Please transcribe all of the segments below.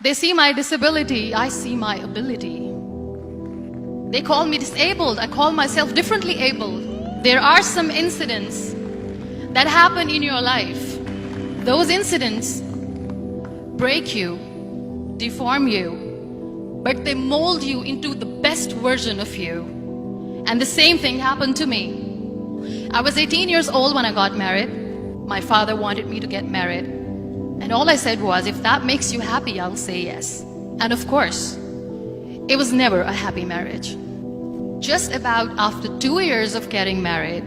They see my disability, I see my ability. They call me disabled, I call myself differently abled. There are some incidents that happen in your life. Those incidents break you, deform you, but they mold you into the best version of you. And the same thing happened to me. I was 18 years old when I got married. My father wanted me to get married. And all I said was, if that makes you happy, I'll say yes. And of course, it was never a happy marriage. Just about after 2 years of getting married,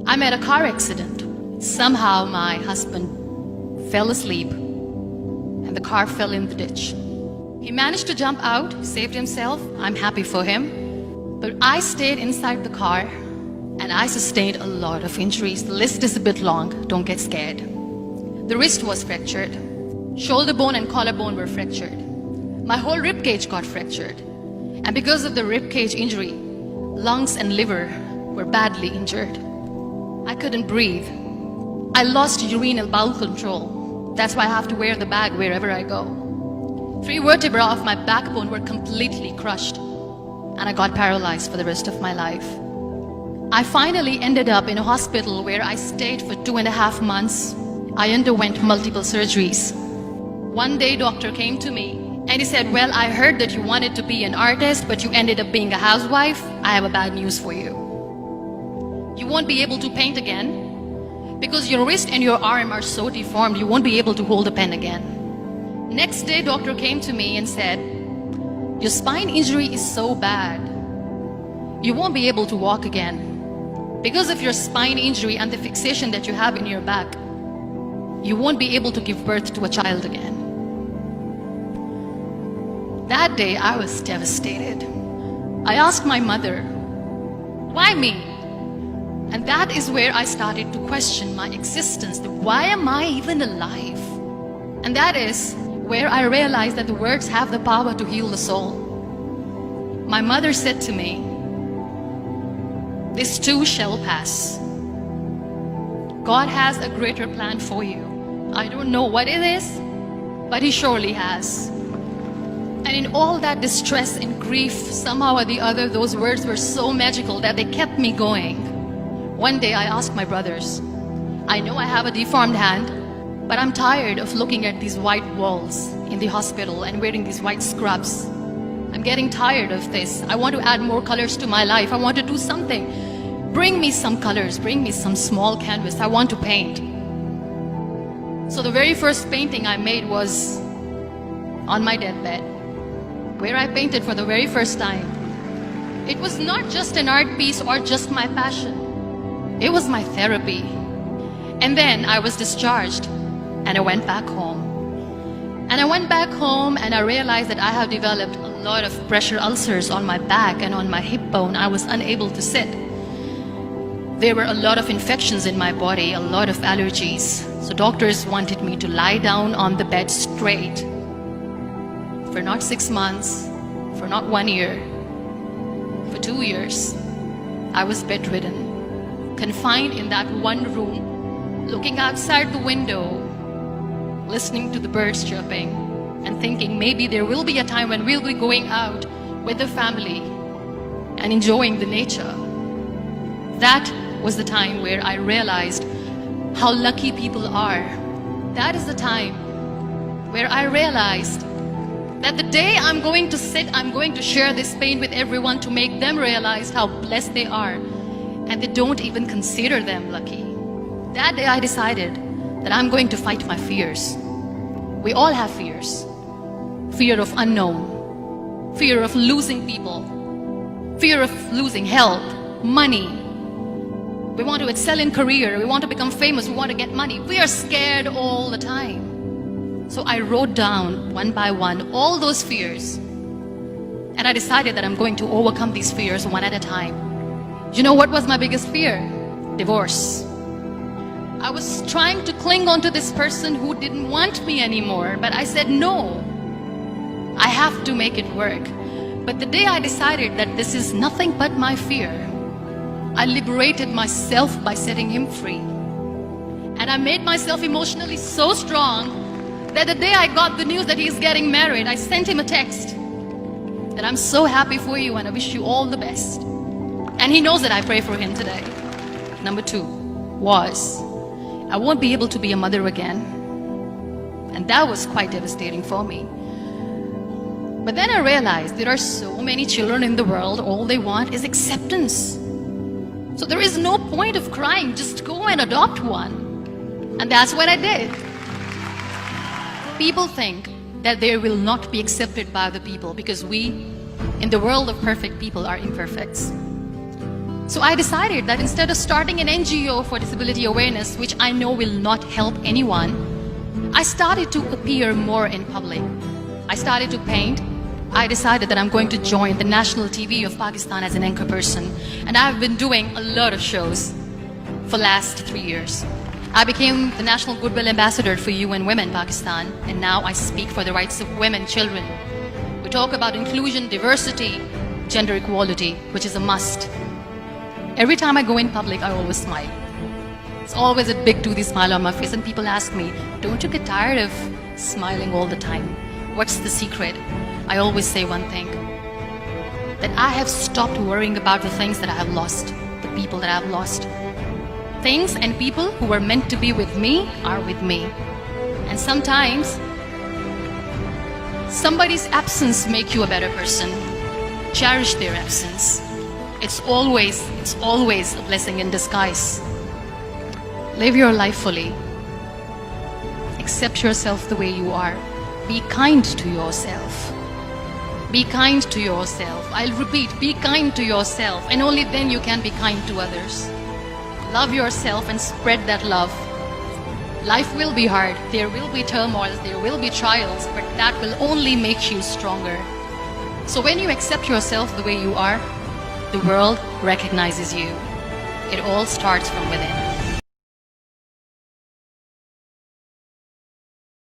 I met a car accident. Somehow my husband fell asleep and the car fell in the ditch. He managed to jump out, saved himself. I'm happy for him. But I stayed inside the car and I sustained a lot of injuries. The list is a bit long, don't get scared. The wrist was fractured. Shoulder bone and collarbone were fractured. My whole rib cage got fractured. And because of the rib cage injury, lungs and liver were badly injured. I couldn't breathe. I lost urinary bowel control. That's why I have to wear the bag wherever I go. 3 vertebrae of my backbone were completely crushed, and I got paralyzed for the rest of my life. I finally ended up in a hospital where I stayed for 2.5 months. I underwent multiple surgeries. One day, doctor came to me and he said, well, I heard that you wanted to be an artist, but you ended up being a housewife. I have a bad news for you. You won't be able to paint again because your wrist and your arm are so deformed, you won't be able to hold a pen again. Next day, doctor came to me and said, your spine injury is so bad, you won't be able to walk again. Because of your spine injury and the fixation that you have in your back, you won't be able to give birth to a child again. That day, I was devastated. I asked my mother, why me? And that is where I started to question my existence. Why am I even alive? And that is where I realized that the words have the power to heal the soul. My mother said to me, this too shall pass. God has a greater plan for you. I don't know what it is, but He surely has. And in all that distress and grief, somehow or the other, those words were so magical that they kept me going. One day I asked my brothers, I know I have a deformed hand, but I'm tired of looking at these white walls in the hospital and wearing these white scrubs. I'm getting tired of this. I want to add more colors to my life. I want to do something. Bring me some colors, bring me some small canvas. I want to paint. So the very first painting I made was on my deathbed, where I painted for the very first time. It was not just an art piece or just my passion. It was my therapy. And then I was discharged and I went back home. And I went back home and I realized that I have developed a lot of pressure ulcers on my back and on my hip bone. I was unable to sit. There were a lot of infections in my body, a lot of allergies. So doctors wanted me to lie down on the bed straight for not 6 months, for not 1 year, for 2 years. I was bedridden, confined in that one room, looking outside the window, listening to the birds chirping, and thinking maybe there will be a time when we'll be going out with the family and enjoying the nature. That was the time where I realized how lucky people are. That is the time where I realized that the day I'm going to sit, I'm going to share this pain with everyone to make them realize how blessed they are, and they don't even consider them lucky. That day I decided that I'm going to fight my fears. We all have fears. Fear of unknown, fear of losing people, fear of losing health, money. We want to excel in career, we want to become famous, we want to get money. We are scared all the time. So I wrote down one by one all those fears. And I decided that I'm going to overcome these fears one at a time. You know what was my biggest fear? Divorce. I was trying to cling on to this person who didn't want me anymore, but I said no. I have to make it work. But the day I decided that this is nothing but my fear, I liberated myself by setting him free. And I made myself emotionally so strong that the day I got the news that he's getting married, I sent him a text that I'm so happy for you and I wish you all the best. And he knows that I pray for him today. Number 2 was, I won't be able to be a mother again. And that was quite devastating for me. But then I realized there are so many children in the world, all they want is acceptance. So there is no point of crying, just go and adopt one. And that's what I did. People think that they will not be accepted by the people because we, in the world of perfect people, are imperfects. So I decided that instead of starting an NGO for disability awareness, which I know will not help anyone, I started to appear more in public. I started to paint. I decided that I'm going to join the national TV of Pakistan as an anchor person. And I've been doing a lot of shows for the last 3 years. I became the National Goodwill Ambassador for UN Women Pakistan, and now I speak for the rights of women, children. We talk about inclusion, diversity, gender equality, which is a must. Every time I go in public, I always smile. It's always a big toothy smile on my face, and people ask me, don't you get tired of smiling all the time? What's the secret? I always say one thing, that I have stopped worrying about the things that I have lost, the people that I have lost. Things and people who were meant to be with me are with me. And sometimes somebody's absence makes you a better person. Cherish their absence. It's always a blessing in disguise. Live your life fully. Accept yourself the way you are. Be kind to yourself. Be kind to yourself. I'll repeat, be kind to yourself, and only then you can be kind to others. Love yourself and spread that love. Life will be hard. There will be turmoils, there will be trials, but that will only make you stronger. So when you accept yourself the way you are, the world recognizes you. It all starts from within.